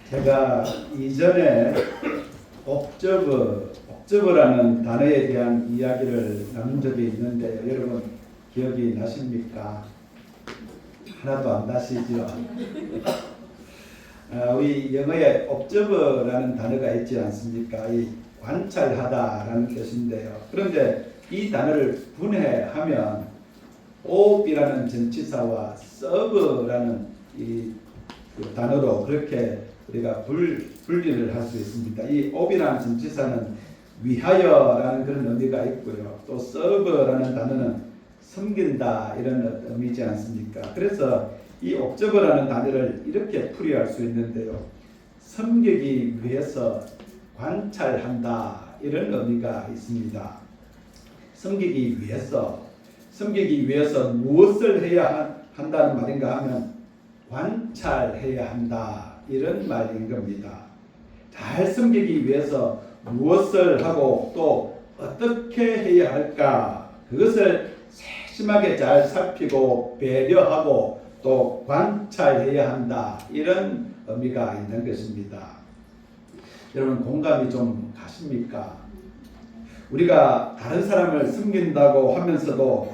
제가 이전에 옵저버라는 단어에 대한 이야기를 나눈 적이 있는데 여러분 기억이 나십니까? 하나도 안 나시죠? 우리 영어에 observe라는 단어가 있지 않습니까? 이 관찰하다라는 뜻인데요. 그런데 이 단어를 분해하면 ob이라는 전치사와 serve라는 이 단어로 그렇게 우리가 분리를 할 수 있습니다. 이 ob이라는 전치사는 위하여라는 그런 의미가 있고요. 또 serve라는 단어는 섬긴다 이런 의미지 않습니까? 그래서 이 observe라는 단어를 이렇게 풀이할 수 있는데요. 섬기기 위해서 관찰한다 이런 의미가 있습니다. 섬기기 위해서 무엇을 해야 한다는 말인가 하면 관찰해야 한다 이런 말인 겁니다. 잘 섬기기 위해서 무엇을 하고 또 어떻게 해야 할까 그것을 세심하게 잘 살피고 배려하고 또 관찰해야 한다 이런 의미가 있는 것입니다. 여러분 공감이 좀 가십니까? 우리가 다른 사람을 섬긴다고 하면서도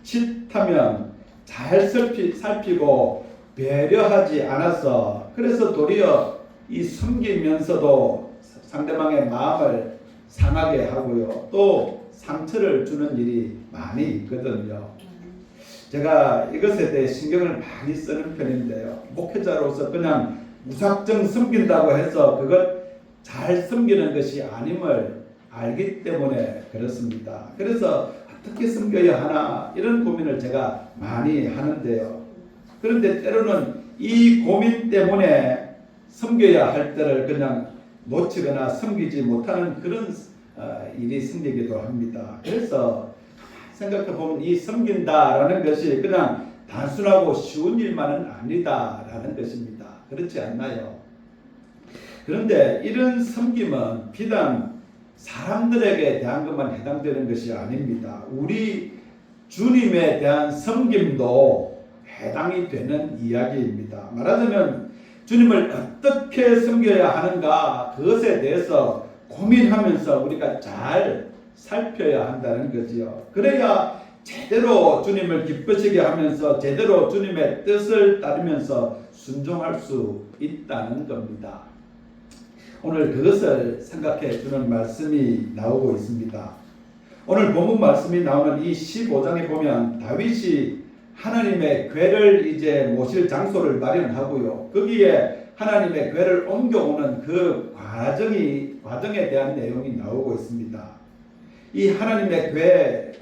자칫하면 잘 살피고 배려하지 않아서 그래서 도리어 이 섬기면서도 상대방의 마음을 상하게 하고요. 또 상처를 주는 일이 많이 있거든요. 제가 이것에 대해 신경을 많이 쓰는 편인데요. 목회자로서 그냥 무작정 섬긴다고 해서 그것 잘 섬기는 것이 아님을 알기 때문에 그렇습니다. 그래서 어떻게 섬겨야 하나 이런 고민을 제가 많이 하는데요. 그런데 때로는 이 고민 때문에 섬겨야 할 때를 그냥 놓치거나 섬기지 못하는 그런 일이 생기기도 합니다. 그래서 생각해 보면 이 섬긴다라는 것이 그냥 단순하고 쉬운 일만은 아니다라는 것입니다. 그렇지 않나요? 그런데 이런 섬김은 비단 사람들에게 대한 것만 해당되는 것이 아닙니다. 우리 주님에 대한 섬김도 해당이 되는 이야기입니다. 말하자면 주님을 어떻게 섬겨야 하는가 그것에 대해서 고민하면서 우리가 잘 살펴야 한다는 거지요. 그래야 제대로 주님을 기쁘시게 하면서 제대로 주님의 뜻을 따르면서 순종할 수 있다는 겁니다. 오늘 그것을 생각해 주는 말씀이 나오고 있습니다. 오늘 본문 말씀이 나오는 이 15장에 보면 다윗이 하나님의 궤를 이제 모실 장소를 마련하고요. 거기에 하나님의 궤를 옮겨오는 그 과정에 대한 내용이 나오고 있습니다. 이 하나님의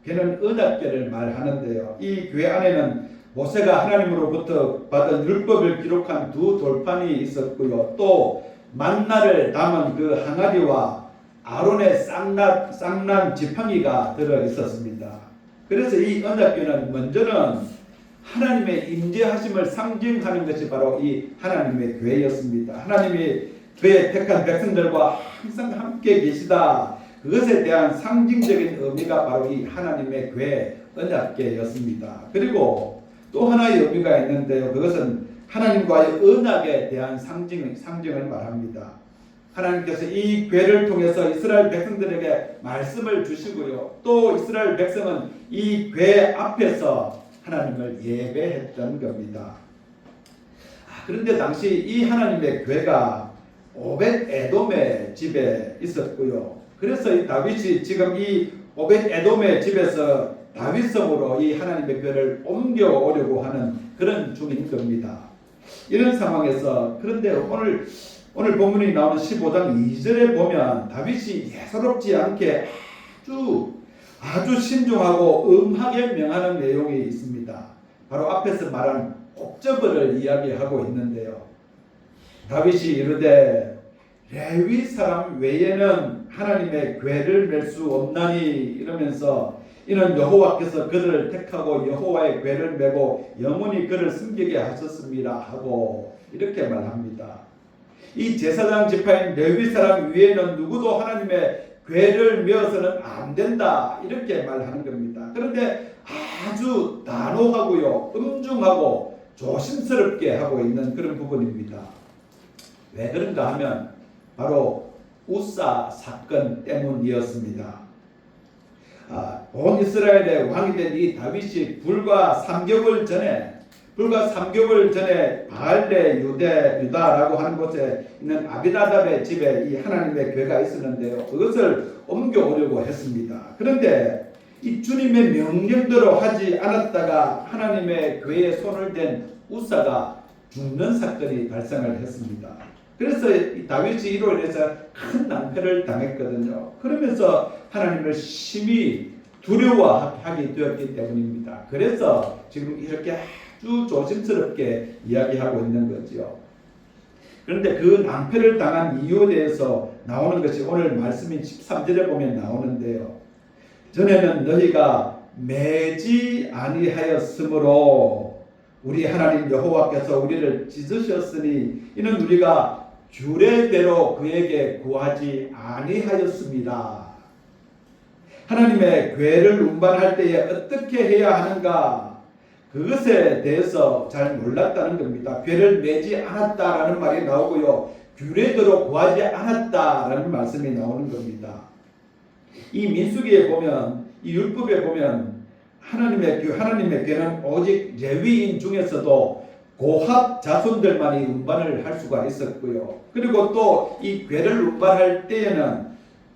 궤는 언약궤를 말하는데요. 이 궤 안에는 모세가 하나님으로부터 받은 율법을 기록한 두 돌판이 있었고요. 또 만나를 담은 그 항아리와 아론의 쌍난 지팡이가 들어 있었습니다. 그래서 이 언약궤는 먼저는 하나님의 임재하심을 상징하는 것이 바로 이 하나님의 궤였습니다. 하나님이 그의 택한 백성들과 항상 함께 계시다. 그것에 대한 상징적인 의미가 바로 이 하나님의 궤, 언약궤였습니다. 그리고 또 하나의 의미가 있는데요. 그것은 하나님과의 언약에 대한 상징을 말합니다. 하나님께서 이 궤를 통해서 이스라엘 백성들에게 말씀을 주시고요. 또 이스라엘 백성은 이 궤 앞에서 하나님을 예배했던 겁니다. 그런데 당시 이 하나님의 궤가 오벳 에돔의 집에 있었고요. 그래서 이 다윗이 지금 이 오벳 에돔의 집에서 다윗성으로 이 하나님의 궤를 옮겨오려고 하는 그런 중인 겁니다. 이런 상황에서 그런데 오늘 본문이 나오는 15장 2절에 보면 다윗이 예사롭지 않게 아주 신중하고 엄하게 명하는 내용이 있습니다. 바로 앞에서 말한 옵저버를 이야기하고 있는데요. 다윗이 이르되 레위 사람 외에는 하나님의 궤를 맬 수 없나니 이러면서 이는 여호와께서 그들을 택하고 여호와의 궤를 메고 영원히 그를 섬기게 하셨습니다 하고 이렇게 말합니다. 이 제사장 지파인 레위 사람 위에는 누구도 하나님의 궤를 메어서는 안 된다 이렇게 말하는 겁니다. 그런데 아주 단호하고요, 엄중하고 조심스럽게 하고 있는 그런 부분입니다. 왜 그런가 하면 바로 우사 사건 때문이었습니다. 온 이스라엘의 왕이 된 이 다윗이 불과 3개월 전에 바알레 유다라고 하는 곳에 있는 아비나답의 집에 이 하나님의 궤가 있었는데요. 그것을 옮겨오려고 했습니다. 그런데 이 주님의 명령대로 하지 않았다가 하나님의 궤에 손을 댄 우사가 죽는 사건이 발생을 했습니다. 그래서 이 다윗이 이로 인해서 큰 낭패를 당했거든요. 그러면서 하나님을 심히 두려워하게 되었기 때문입니다. 그래서 지금 이렇게 아주 조심스럽게 이야기하고 있는 거죠. 그런데 그 낭패를 당한 이유에 대해서 나오는 것이 오늘 말씀인 13절에 보면 나오는데요. 전에는 너희가 매지 아니하였으므로 우리 하나님 여호와께서 우리를 찢으셨으니 이는 우리가 규례대로 그에게 구하지 아니하였습니다. 하나님의 궤를 운반할 때에 어떻게 해야 하는가 그것에 대해서 잘 몰랐다는 겁니다. 궤를 매지 않았다라는 말이 나오고요. 규례대로 구하지 않았다라는 말씀이 나오는 겁니다. 이 민수기에 보면 이 율법에 보면 하나님의 궤는 오직 레위인 중에서도 고핫 자손들만이 운반을 할 수가 있었고요. 그리고 또 이 궤를 운반할 때에는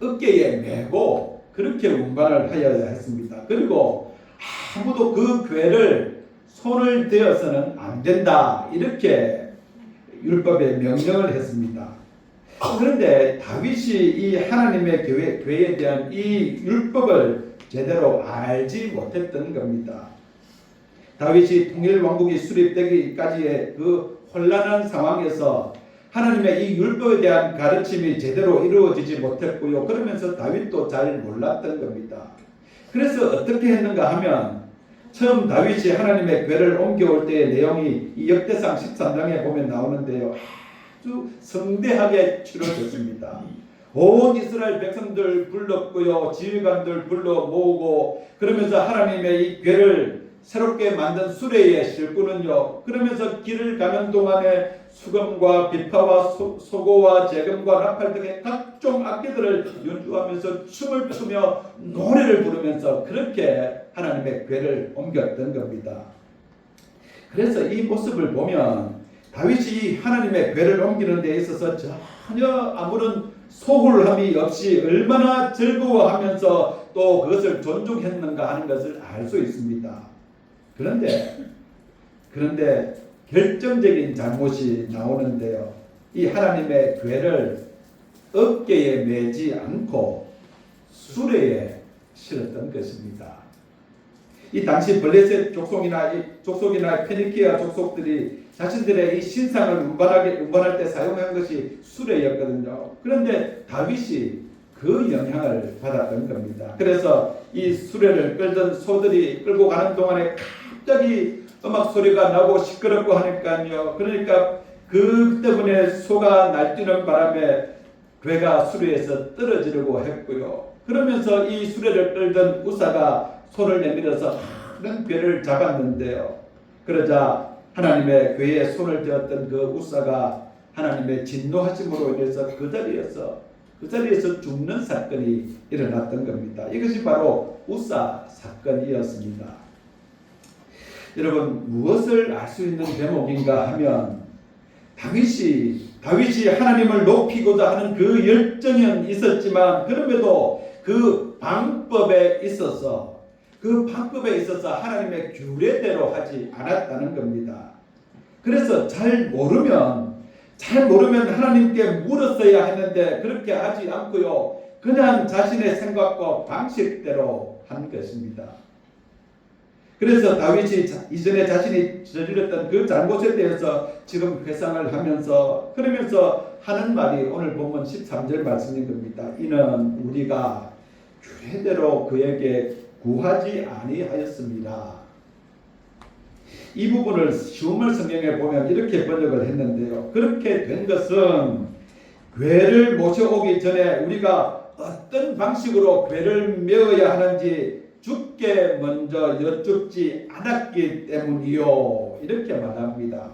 어깨에 메고 그렇게 운반을 하여야 했습니다. 그리고 아무도 그 궤를 손을 대어서는 안 된다 이렇게 율법에 명령을 했습니다. 그런데 다윗이 이 하나님의 궤에 대한 이 율법을 제대로 알지 못했던 겁니다. 다윗이 통일왕국이 수립되기까지의 그 혼란한 상황에서 하나님의 이 율법에 대한 가르침이 제대로 이루어지지 못했고요. 그러면서 다윗도 잘 몰랐던 겁니다. 그래서 어떻게 했는가 하면 처음 다윗이 하나님의 궤를 옮겨올 때의 내용이 이 역대상 13장에 보면 나오는데요. 아주 성대하게 치러졌습니다. 온 이스라엘 백성들 불렀고요. 지휘관들 불러 모으고 그러면서 하나님의 이 궤를 새롭게 만든 수레에 싣고는요. 그러면서 길을 가는 동안에 수금과 비파와 소고와 재금과 나팔 등의 각종 악기들을 연주하면서 춤을 추며 노래를 부르면서 그렇게 하나님의 궤를 옮겼던 겁니다. 그래서 이 모습을 보면 다윗이 하나님의 궤를 옮기는 데 있어서 전혀 아무런 소홀함이 없이 얼마나 즐거워하면서 또 그것을 존중했는가 하는 것을 알 수 있습니다. 그런데 결정적인 잘못이 나오는데요. 이 하나님의 궤를 어깨에 매지 않고 수레에 실었던 것입니다. 이 당시 블레셋 족속이나 페니키아 족속들이 자신들의 이 신상을 운반할 때 사용한 것이 수레였거든요. 그런데 다윗이 그 영향을 받았던 겁니다. 그래서 이 수레를 끌던 소들이 끌고 가는 동안에 갑자기 음악 소리가 나고 시끄럽고 하니까요. 그러니까 그 때문에 소가 날뛰는 바람에 궤가 수레에서 떨어지려고 했고요. 그러면서 이 수레를 끌던 우사가 손을 내밀어서 큰 궤를 잡았는데요. 그러자 하나님의 궤에 손을 대었던 그 우사가 하나님의 진노하심으로 인해서 그 자리에서 죽는 사건이 일어났던 겁니다. 이것이 바로 우사 사건이었습니다. 여러분 무엇을 알 수 있는 대목인가 하면 다윗이 하나님을 높이고자 하는 그 열정은 있었지만 그럼에도 그 방법에 있어서 하나님의 규례대로 하지 않았다는 겁니다. 그래서 잘 모르면 하나님께 물었어야 했는데 그렇게 하지 않고요. 그냥 자신의 생각과 방식대로 한 것입니다. 그래서 다윗이 이전에 자신이 저질렀던 그 잘못에 대해서 지금 회상을 하면서 그러면서 하는 말이 오늘 본문 13절 말씀인 겁니다. 이는 우리가 규례대로 그에게 구하지 아니하였습니다. 이 부분을 시우물 성경에 보면 이렇게 번역을 했는데요. 그렇게 된 것은 궤를 모셔오기 전에 우리가 어떤 방식으로 궤를 메어야 하는지 주께 먼저 여쭙지 않았기 때문이요. 이렇게 말합니다.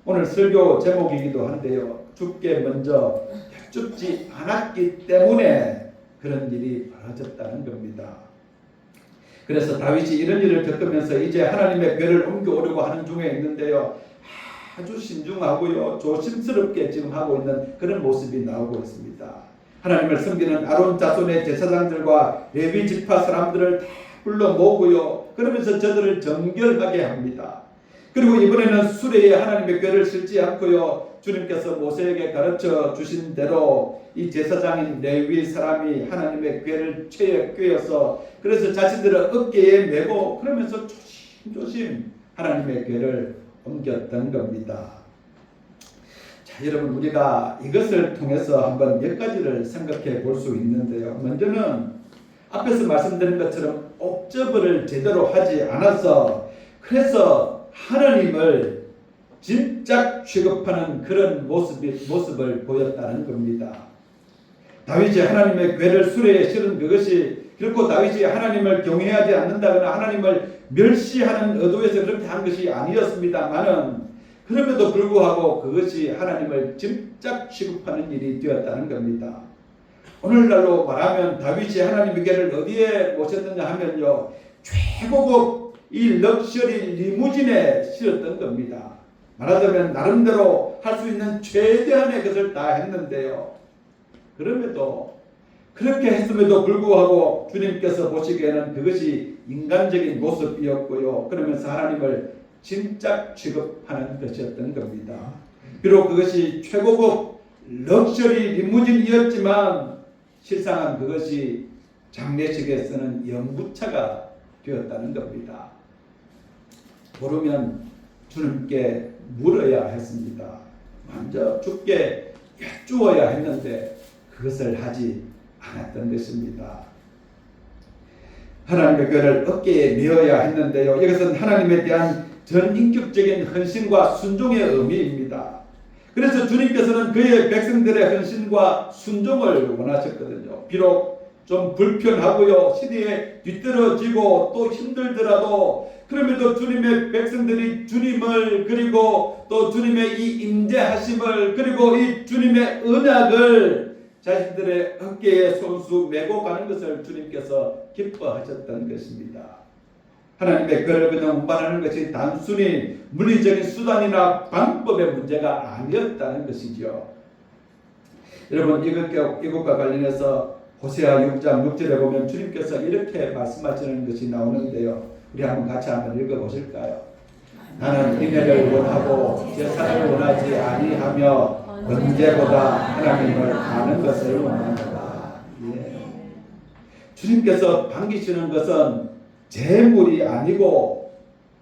오늘 설교 제목이기도 한데요. 주께 먼저 여쭙지 않았기 때문에 그런 일이 벌어졌다는 겁니다. 그래서 다윗이 이런 일을 겪으면서 이제 하나님의 궤를 옮겨오려고 하는 중에 있는데요. 아주 신중하고요. 조심스럽게 지금 하고 있는 그런 모습이 나오고 있습니다. 하나님을 섬기는 아론 자손의 제사장들과 레위 지파 사람들을 다 불러 모으고요. 그러면서 저들을 정결하게 합니다. 그리고 이번에는 수레에 하나님의 궤를 실지 않고요. 주님께서 모세에게 가르쳐 주신 대로 이 제사장인 레위 사람이 하나님의 궤를 채에 꿰어서 그래서 자신들의 어깨에 메고 그러면서 조심조심 하나님의 궤를 옮겼던 겁니다. 자, 여러분 우리가 이것을 통해서 한번 몇 가지를 생각해 볼 수 있는데요. 먼저는 앞에서 말씀드린 것처럼 옥저버를 제대로 하지 않아서 그래서 하나님을 진짜 취급하는 그런 모습을 보였다는 겁니다. 다윗이 하나님의 궤를 수레에 실은 그것이 결코 다윗이 하나님을 경외하지 않는다거나 하나님을 멸시하는 의도에서 그렇게 한 것이 아니었습니다만은 그럼에도 불구하고 그것이 하나님을 진짜 취급하는 일이 되었다는 겁니다. 오늘날로 말하면 다윗이 하나님의 궤를 어디에 모셨느냐 하면요. 최고급 이 럭셔리 리무진에 실었던 겁니다. 말하자면 나름대로 할 수 있는 최대한의 것을 다 했는데요. 그럼에도 그렇게 했음에도 불구하고 주님께서 보시기에는 그것이 인간적인 모습이었고요. 그러면서 하나님을 진짜 취급하는 것이었던 겁니다. 비록 그것이 최고급 럭셔리 리무진이었지만 실상은 그것이 장례식에 쓰는 연구차가 되었다는 겁니다. 모르면 주님께 물어야 했습니다. 먼저 주께 여쭈어야 했는데 그것을 하지 않았던 것입니다. 하나님의 궤를 어깨에 메어야 했는데요. 이것은 하나님에 대한 전인격적인 헌신과 순종의 의미입니다. 그래서 주님께서는 그의 백성들의 헌신과 순종을 원하셨거든요. 비록 좀 불편하고요. 시대에 뒤떨어지고 또 힘들더라도 그럼에도 주님의 백성들이 주님을 그리고 또 주님의 이 임재하심을 그리고 이 주님의 언약을 자신들의 어깨에 손수 메고 가는 것을 주님께서 기뻐하셨던 것입니다. 하나님의 궤를 그냥 운반하는 것이 단순히 물리적인 수단이나 방법의 문제가 아니었다는 것이죠. 여러분 이것과 관련해서 호세아 6장 6절에 보면 주님께서 이렇게 말씀하시는 것이 나오는데요. 우리 같이 한번 읽어보실까요? 나는 은혜를 원하고 제사를 원하지 아니하며 언제보다 하나님을 아는 것을 원한다. 예. 주님께서 반기시는 것은 재물이 아니고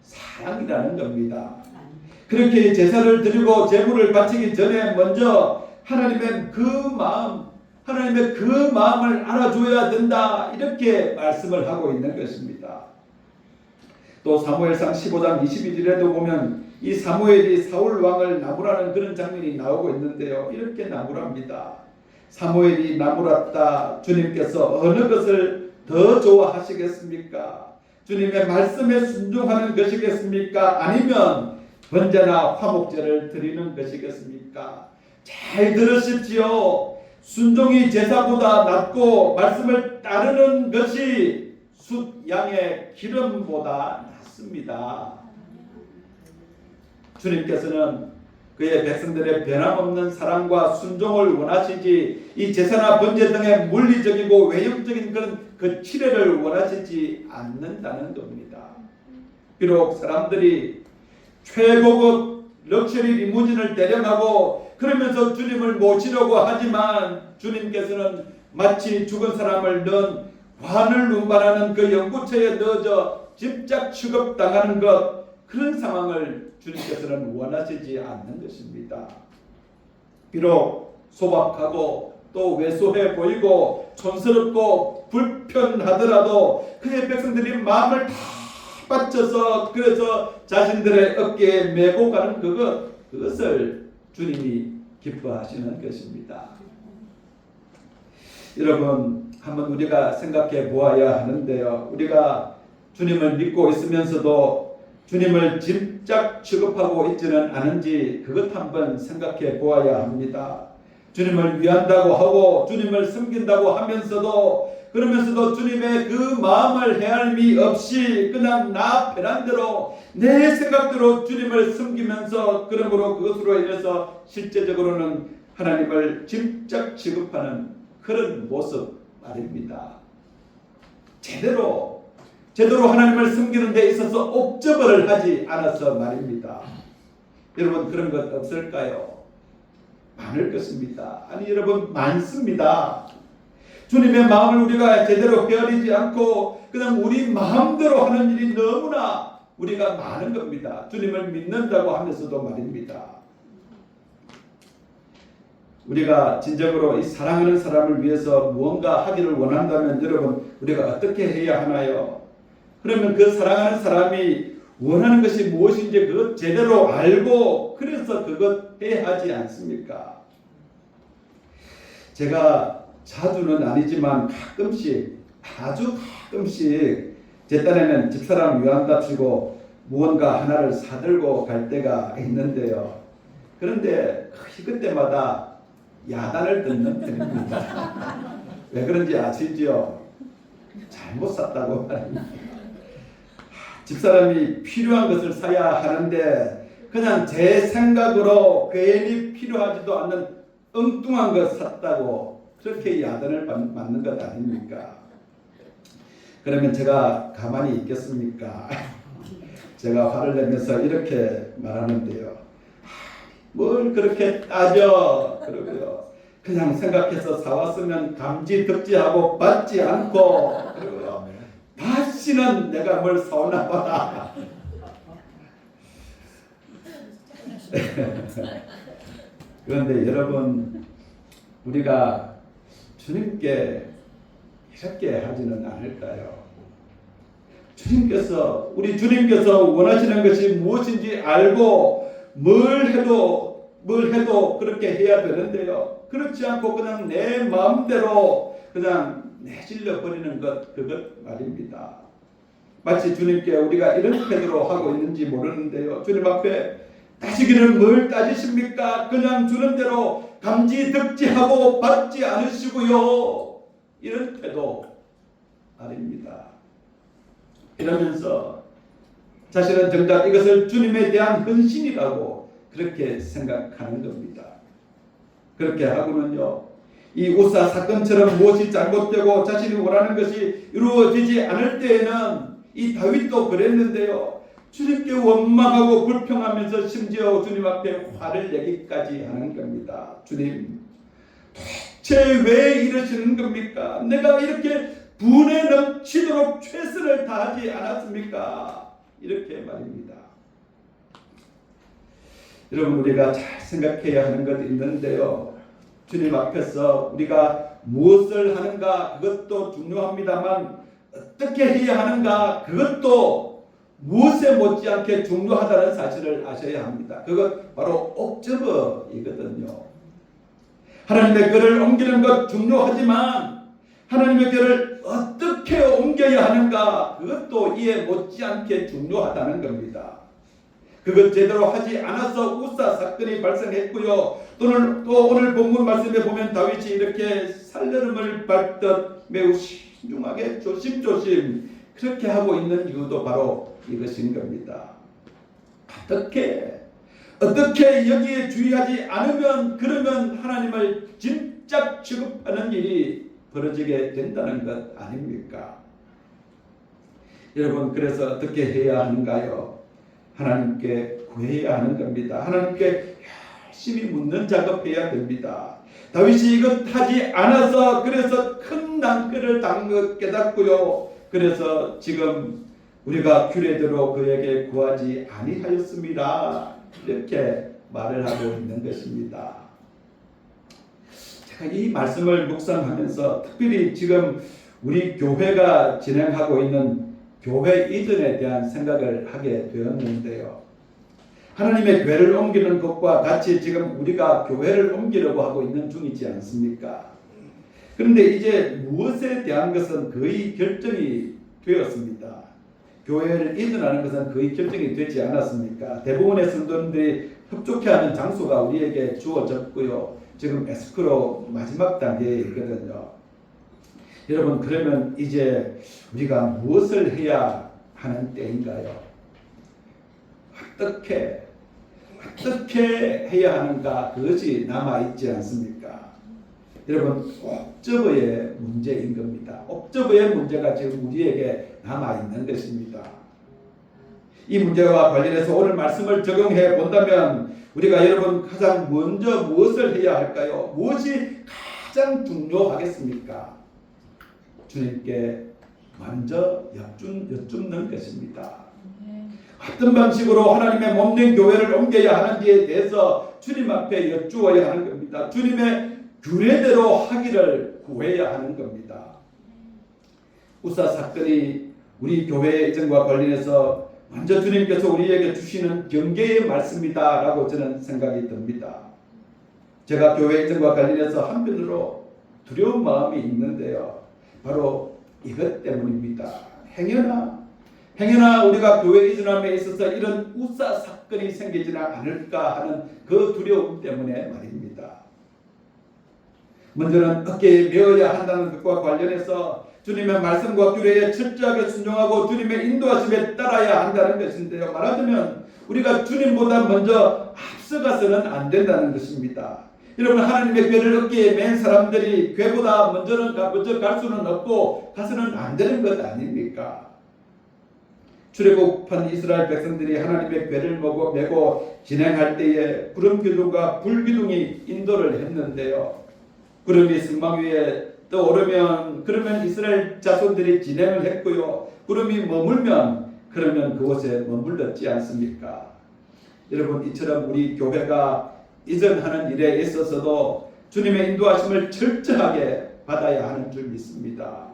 사랑이라는 겁니다. 그렇게 제사를 드리고 재물을 바치기 전에 먼저 하나님의 그 마음을 알아줘야 된다. 이렇게 말씀을 하고 있는 것입니다. 또 사무엘상 15장 22절에도 보면 이 사무엘이 사울 왕을 나무라는 그런 장면이 나오고 있는데요. 이렇게 나무랍니다. 사무엘이 나무랐다. 주님께서 어느 것을 더 좋아하시겠습니까? 주님의 말씀에 순종하는 것이겠습니까? 아니면 번제나 화목제를 드리는 것이겠습니까? 잘 들으십시오. 순종이 제사보다 낫고 말씀을 따르는 것이 숫 양의 기름보다 낫습니다. 주님께서는 그의 백성들의 변함없는 사랑과 순종을 원하시지 이 제사나 번제 등의 물리적이고 외형적인 그런 그 치례를 원하시지 않는다는 겁니다. 비록 사람들이 최고급 럭셔리 리무진을 대령하고 그러면서 주님을 모시려고 하지만 주님께서는 마치 죽은 사람을 넣은 관을 운반하는 그 연구체에 넣어져 집착 취급당하는 것 그런 상황을 주님께서는 원하시지 않는 것입니다. 비록 소박하고 또 왜소해 보이고 촌스럽고 불편하더라도 그의 백성들이 마음을 다 바쳐서 그래서 자신들의 어깨에 메고 가는 그것을 주님이 기뻐하시는 것입니다. 여러분 한번 우리가 생각해 보아야 하는데요. 우리가 주님을 믿고 있으면서도 주님을 짐작 취급하고 있지는 않은지 그것 한번 생각해 보아야 합니다. 주님을 위한다고 하고 주님을 섬긴다고 하면서도 그러면서도 주님의 그 마음을 헤아림이 없이 그냥 나 편한 대로 내 생각대로 주님을 섬기면서 그러므로 그것으로 인해서 실제적으로는 하나님을 짐작 취급하는 그런 모습 말입니다. 제대로 하나님을 섬기는 데 있어서 옵저버를 하지 않아서 말입니다. 여러분 그런 것 없을까요? 많을 것입니다. 아니 여러분 많습니다. 주님의 마음을 우리가 제대로 헤아리지 않고 그냥 우리 마음대로 하는 일이 너무나 우리가 많은 겁니다. 주님을 믿는다고 하면서도 말입니다. 우리가 진정으로 이 사랑하는 사람을 위해서 무언가 하기를 원한다면 여러분 우리가 어떻게 해야 하나요? 그러면 그 사랑하는 사람이 원하는 것이 무엇인지 그것 제대로 알고 그래서 그것 해야 하지 않습니까? 제가 자주는 아니지만 가끔씩 아주 가끔씩 제 딴에는 집사람 위한답시고 무언가 하나를 사들고 갈 때가 있는데요. 그런데 그때마다 야단을 듣는 편입니다. 왜 그런지 아시죠? 잘못 샀다고 말합니다. 집사람이 필요한 것을 사야 하는데 그냥 제 생각으로 괜히 필요하지도 않는 엉뚱한 것 샀다고 그렇게 야단을 맞는 것 아닙니까? 그러면 제가 가만히 있겠습니까? 제가 화를 내면서 이렇게 말하는데요. 뭘 그렇게 따져? 그러고요. 그냥 생각해서 사왔으면 감지덕지하고 받지 않고 그러고요. 다시는 내가 뭘 사오나 봐라. 그런데 여러분 우리가 주님께 이렇게 하지는 않을까요? 우리 주님께서 원하시는 것이 무엇인지 알고 뭘 해도 그렇게 해야 되는데요. 그렇지 않고 그냥 내 마음대로 그냥 내질러 버리는 것 그것 말입니다. 마치 주님께 우리가 이런 태도로 하고 있는지 모르는데요. 주님 앞에 따지기는 뭘 따지십니까? 그냥 주는 대로 감지덕지하고 받지 않으시고요. 이런 태도 말입니다. 이러면서 자신은 정작 이것을 주님에 대한 헌신이라고 그렇게 생각하는 겁니다. 그렇게 하고는요. 이 우사 사건처럼 무엇이 잘못되고 자신이 원하는 것이 이루어지지 않을 때에는 이 다윗도 그랬는데요. 주님께 원망하고 불평하면서 심지어 주님 앞에 화를 내기까지 하는 겁니다. 주님, 도대체 왜 이러시는 겁니까? 내가 이렇게 분에 넘치도록 최선을 다하지 않았습니까? 이렇게 말입니다. 여러분 우리가 잘 생각해야 하는 것 있는데요. 주님 앞에서 우리가 무엇을 하는가 그것도 중요합니다만 어떻게 해야 하는가 그것도 무엇에 못지않게 중요하다는 사실을 아셔야 합니다. 그것 바로 옥저버이거든요. 하나님의 글을 옮기는 것 중요하지만 하나님의 글을 어떻게 옮겨야 하는가 그것도 이에 못지않게 중요하다는 겁니다. 그것 제대로 하지 않아서 우사 사건이 발생했고요. 또 오늘 본문 말씀에 보면 다윗이 이렇게 살려름을 밟듯 매우 신중하게 조심조심 그렇게 하고 있는 이유도 바로 이것인 겁니다. 어떻게 여기에 주의하지 않으면 그러면 하나님을 짐작 취급하는 일이 벌어지게 된다는 것 아닙니까? 여러분 그래서 어떻게 해야 하는가요? 하나님께 구해야 하는 겁니다. 하나님께 열심히 묻는 작업해야 됩니다. 다윗이 이것 하지 않아서 그래서 큰 낭패를 당한 것 깨닫고요. 그래서 지금 우리가 규례대로 그에게 구하지 아니하였습니다. 이렇게 말을 하고 있는 것입니다. 제가 이 말씀을 묵상하면서 특별히 지금 우리 교회가 진행하고 있는 교회 이전에 대한 생각을 하게 되었는데요. 하나님의 교회를 옮기는 것과 같이 지금 우리가 교회를 옮기려고 하고 있는 중이지 않습니까? 그런데 이제 무엇에 대한 것은 거의 결정이 되었습니다. 교회를 이전하는 것은 거의 결정이 되지 않았습니까? 대부분의 성도님들이 협족해하는 장소가 우리에게 주어졌고요. 지금 에스크로 마지막 단계에 있거든요. 여러분, 그러면 이제 우리가 무엇을 해야 하는 때인가요? 어떻게 해야 하는가, 그것이 남아있지 않습니까? 여러분, 옵저버의 문제인 겁니다. 옵저버의 문제가 지금 우리에게 남아있는 것입니다. 이 문제와 관련해서 오늘 말씀을 적용해 본다면 우리가 여러분 가장 먼저 무엇을 해야 할까요? 무엇이 가장 중요하겠습니까? 주님께 먼저 여쭙는 것입니다. 어떤 방식으로 하나님의 몸된 교회를 옮겨야 하는지에 대해서 주님 앞에 여쭈어야 하는 겁니다. 주님의 규례대로 하기를 구해야 하는 겁니다. 우사 사건이 우리 교회의 이전과 관련해서 먼저 주님께서 우리에게 주시는 경계의 말씀이다 라고 저는 생각이 듭니다. 제가 교회 이전과 관련해서 한편으로 두려운 마음이 있는데요. 바로 이것 때문입니다. 행여나 우리가 교회 이전함에 있어서 이런 우사 사건이 생기지는 않을까 하는 그 두려움 때문에 말입니다. 먼저는 어깨에 메어야 한다는 것과 관련해서 주님의 말씀과 규례에 철저하게 순종하고 주님의 인도하심에 따라야 한다는 것인데요. 말하자면 우리가 주님보다 먼저 앞서가서는 안 된다는 것입니다. 여러분, 하나님의 궤를 어깨에 맨 사람들이 궤보다 먼저 갈 수는 없고 가서는 안 되는 것 아닙니까? 출애굽한 이스라엘 백성들이 하나님의 궤를 메고 진행할 때에 구름 기둥과 불 기둥이 인도를 했는데요. 구름이 성막 위에 떠오르면 그러면 이스라엘 자손들이 진행을 했고요. 구름이 머물면 그러면 그곳에 머물렀지 않습니까? 여러분, 이처럼 우리 교회가 이전하는 일에 있어서도 주님의 인도하심을 철저하게 받아야 하는 줄 믿습니다.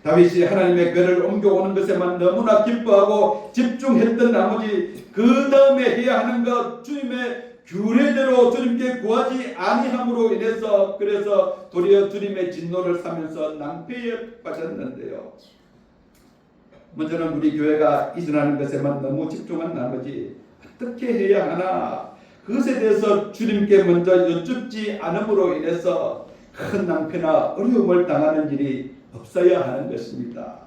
다윗이 하나님의 궤를 옮겨오는 것에만 너무나 기뻐하고 집중했던 나머지 그 다음에 해야 하는 것, 주님의 규례대로 주님께 구하지 아니함으로 인해서 그래서 도리어 주님의 진노를 사면서 낭패에 빠졌는데요. 먼저는 우리 교회가 이전하는 것에만 너무 집중한 나머지 어떻게 해야 하나, 그것에 대해서 주님께 먼저 여쭙지 않음으로 인해서 큰 낭패나 어려움을 당하는 일이 없어야 하는 것입니다.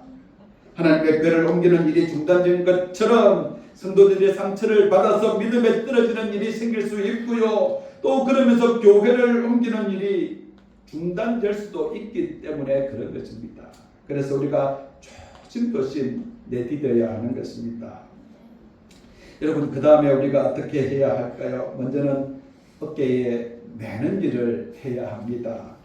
하나님의 궤를 옮기는 일이 중단된 것처럼 성도들의 상처를 받아서 믿음에 떨어지는 일이 생길 수 있고요. 또 그러면서 교회를 옮기는 일이 중단될 수도 있기 때문에 그런 것입니다. 그래서 우리가 조심조심 내디뎌야 하는 것입니다. 여러분, 그 다음에 우리가 어떻게 해야 할까요? 먼저는 어깨에 매는 일을 해야 합니다.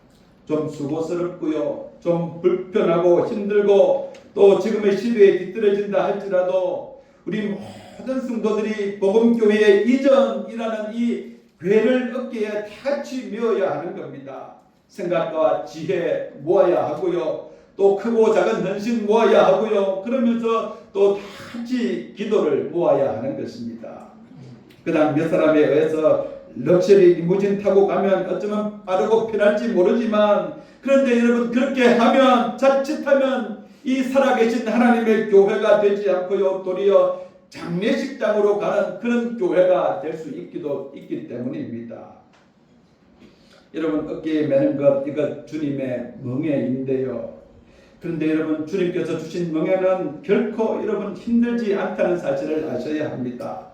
좀 수고스럽고요. 좀 불편하고 힘들고 또 지금의 시대에 뒤떨어진다 할지라도 우리 모든 성도들이 복음교회의 이전이라는 이 궤를 어깨에 같이 메어야 하는 겁니다. 생각과 지혜 모아야 하고요. 또 크고 작은 헌신 모아야 하고요. 그러면서 또 같이 기도를 모아야 하는 것입니다. 그다음 몇 사람에 의해서 럭셔리 리무진 타고 가면 어쩌면 빠르고 편할지 모르지만 그런데 여러분, 그렇게 하면 자칫하면 이 살아계신 하나님의 교회가 되지 않고요. 도리어 장례식장으로 가는 그런 교회가 될 수 있기 때문입니다. 여러분, 어깨에 매는 것, 이것 주님의 멍에인데요. 그런데 여러분, 주님께서 주신 멍에는 결코 여러분 힘들지 않다는 사실을 아셔야 합니다.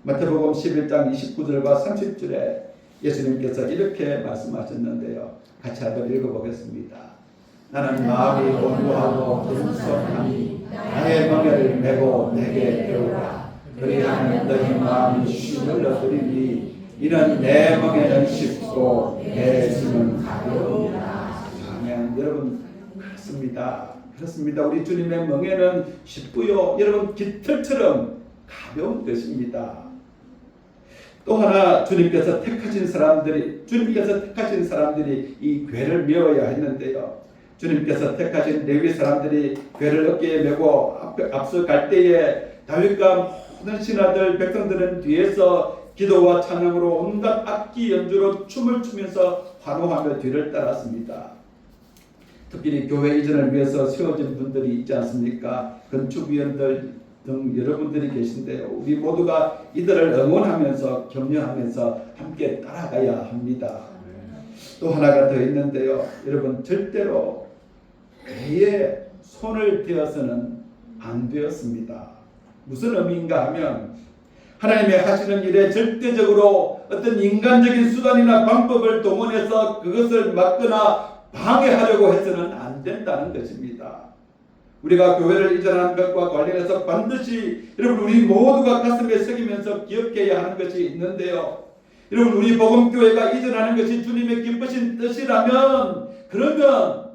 마태복음 11장 29절과 30절에 예수님께서 이렇게 말씀하셨는데요. 같이 한번 읽어보겠습니다. 나는 마음이 온유하고 겸손하니 나의 멍에를 메고 내게 배우라. 그리하면 너희 마음이 쉼을 얻으리니 이는 내 멍에는 쉽고 내 짐은 가벼우니라. 아멘. 여러분, 그렇습니다. 우리 주님의 멍에는 쉽고요. 여러분, 깃털처럼 가벼운 것입니다. 또 하나 주님께서 택하신 사람들이 이 궤를 메어야 했는데요. 주님께서 택하신 레위 사람들이 궤를 어깨에 메고 앞서 갈 때에 다윗과 모든 신하들 백성들은 뒤에서 기도와 찬양으로 온갖 악기 연주로 춤을 추면서 환호하며 뒤를 따랐습니다. 특별히 교회 이전을 위해서 세워진 분들이 있지 않습니까? 건축위원들 등 여러분들이 계신데요. 우리 모두가 이들을 응원하면서 격려하면서 함께 따라가야 합니다. 또 하나가 더 있는데요. 여러분, 절대로 교회에 손을 대어서는 안 되었습니다. 무슨 의미인가 하면 하나님의 하시는 일에 절대적으로 어떤 인간적인 수단이나 방법을 동원해서 그것을 막거나 방해하려고 해서는 안 된다는 것입니다. 우리가 교회를 이전하는 것과 관련해서 반드시 여러분 우리 모두가 가슴에 새기면서 기억해야 하는 것이 있는데요. 여러분, 우리 복음교회가 이전하는 것이 주님의 기쁘신 뜻이라면 그러면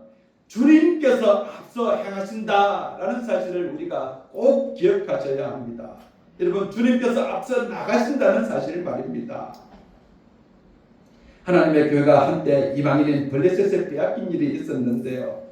주님께서 앞서 행하신다라는 사실을 우리가 꼭 기억하셔야 합니다. 여러분, 주님께서 앞서 나가신다는 사실 말입니다. 하나님의 교회가 한때 이방인인 블레셋에 빼앗긴 일이 있었는데요.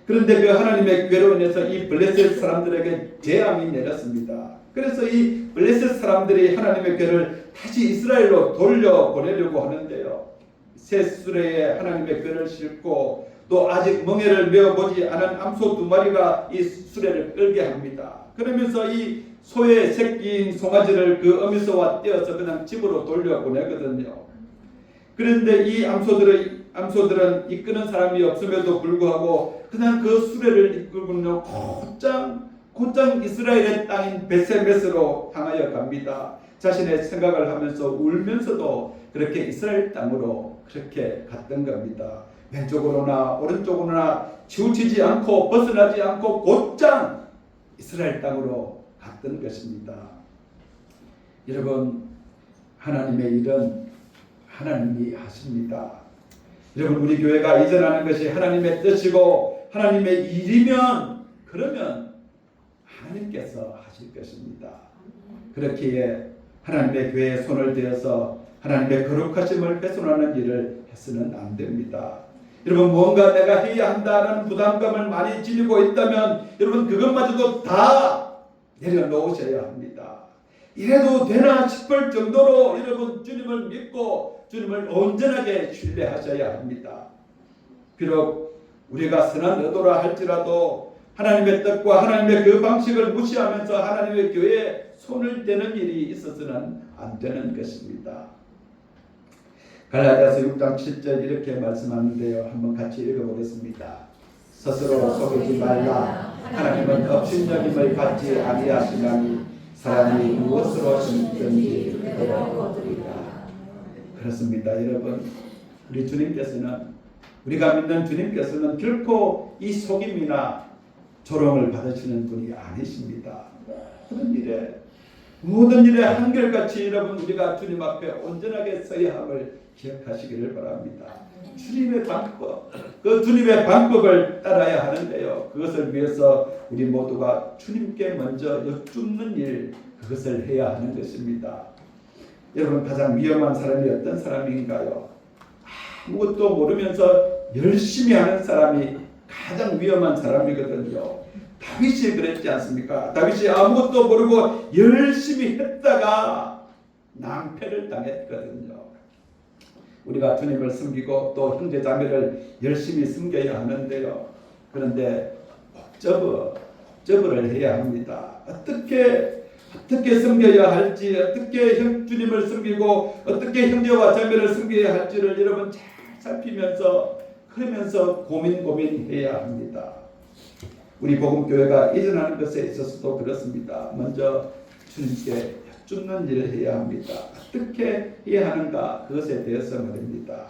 그런데 그 하나님의 교회로 인해서 이 블레셋 사람들에게 재앙이 내렸습니다. 그래서 이 블레셋 사람들이 하나님의 교회를 다시 이스라엘로 돌려보내려고 하는데요. 새 수레에 하나님의 교회를 싣고 또 아직 멍에를 메어보지 않은 암소 2마리가 이 수레를 끌게 합니다. 그러면서 이 소의 새끼인 송아지를 그 어미소와 떼어서 그냥 집으로 돌려보내거든요. 그런데 이 암소들은 이끄는 사람이 없음에도 불구하고 그냥 그 수레를 이끌고는 곧장 이스라엘의 땅인 베세메스로 향하여 갑니다. 자신의 생각을 하면서 울면서도 그렇게 이스라엘 땅으로 그렇게 갔던 겁니다. 왼쪽으로나 오른쪽으로나 치우치지 않고 벗어나지 않고 곧장 이스라엘 땅으로 갔던 것입니다. 여러분, 하나님의 일은 하나님이 하십니다. 여러분, 우리 교회가 이전하는 것이 하나님의 뜻이고 하나님의 일이면 그러면 하나님께서 하실 것입니다. 그렇기에 하나님의 교회에 손을 대어서 하나님의 거룩하심을 훼손하는 일을 해서는 안 됩니다. 여러분, 뭔가 내가 해야 한다는 부담감을 많이 지니고 있다면 여러분 그것마저도 다 내려놓으셔야 합니다. 이래도 되나 싶을 정도로 여러분 주님을 믿고 주님을 온전하게 신뢰하셔야 합니다. 비록 우리가 선한 의도라 할지라도 하나님의 뜻과 하나님의 그 방식을 무시하면서 하나님의 교회에 손을 대는 일이 있어서는 안 되는 것입니다. 갈라디아서 6장 7절 이렇게 말씀하는데요. 한번 같이 읽어보겠습니다. 스스로 속이지 말라. 하나님은 업신여김을 받지 아니하시나니 사람이 무엇으로 심든지 그대로 거두리라. 그렇습니다. 여러분, 우리 주님께서는 우리가 믿는 주님께서는 결코 이 속임이나 조롱을 받으시는 분이 아니십니다. 모든 일에 한결같이 여러분 우리가 주님 앞에 온전하게 서야 함을 기억하시기를 바랍니다. 주님의 방법, 그 주님의 방법을 따라야 하는데요. 그것을 위해서 우리 모두가 주님께 먼저 여쭙는 일, 그것을 해야 하는 것입니다. 여러분, 가장 위험한 사람이 어떤 사람인가요? 아무것도 모르면서 열심히 하는 사람이 가장 위험한 사람이거든요. 다윗이 그랬지 않습니까? 다윗이 아무것도 모르고 열심히 했다가 낭패를 당했거든요. 우리가 주님을 섬기고 또 형제 자매를 열심히 섬겨야 하는데요. 그런데 옥저버를 해야 합니다. 어떻게 섬겨야 할지, 어떻게 주님을 섬기고 어떻게 형제와 자매를 섬겨야 할지를 여러분 잘 살피면서 그러면서 고민해야 합니다. 우리 복음교회가 이전하는 것에 있어서도 그렇습니다. 먼저 주님께 여쭙는 일을 해야 합니다. 어떻게 해야 하는가, 그것에 대해서 말입니다.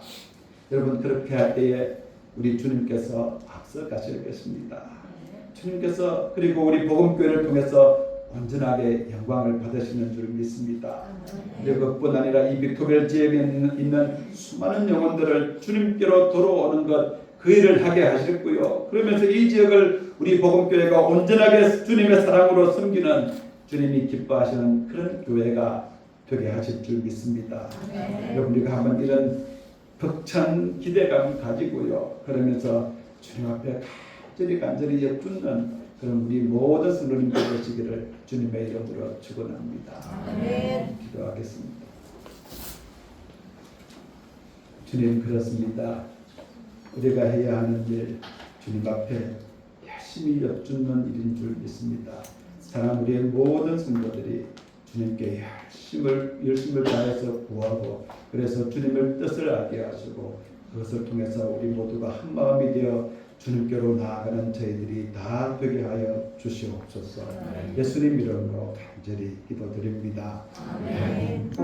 여러분, 그렇게 할 때에 우리 주님께서 앞서 가실 것입니다. 주님께서 그리고 우리 복음교회를 통해서 온전하게 영광을 받으시는 줄 믿습니다. 그리고 뿐 아니라 이 빅토리아 지역에 있는 수많은 영혼들을 주님께로 돌아오는 것, 그 일을 하게 하셨고요. 그러면서 이 지역을 우리 복음교회가 온전하게 주님의 사랑으로 섬기는 주님이 기뻐하시는 그런 교회가 되게 하실 줄 믿습니다. 여러분, 우리가 한번 이런 벅찬 기대감 가지고요. 그러면서 주님 앞에 간절히 여쭙는 그런 우리 모든 성도님들 되시기를 주님의 이름으로 축원합니다. 기도하겠습니다. 주님, 그렇습니다. 우리가 해야 하는 일, 주님 앞에 열심히 여쭙는 일인 줄 믿습니다. 사랑 우리의 모든 성도들이 주님께 열심을 다해서 구하고 그래서 주님의 뜻을 알게 하시고 그것을 통해서 우리 모두가 한 마음이 되어 주님께로 나아가는 저희들이 다 되게 하여 주시옵소서. 예수님 이름으로 간절히 기도드립니다. 아멘.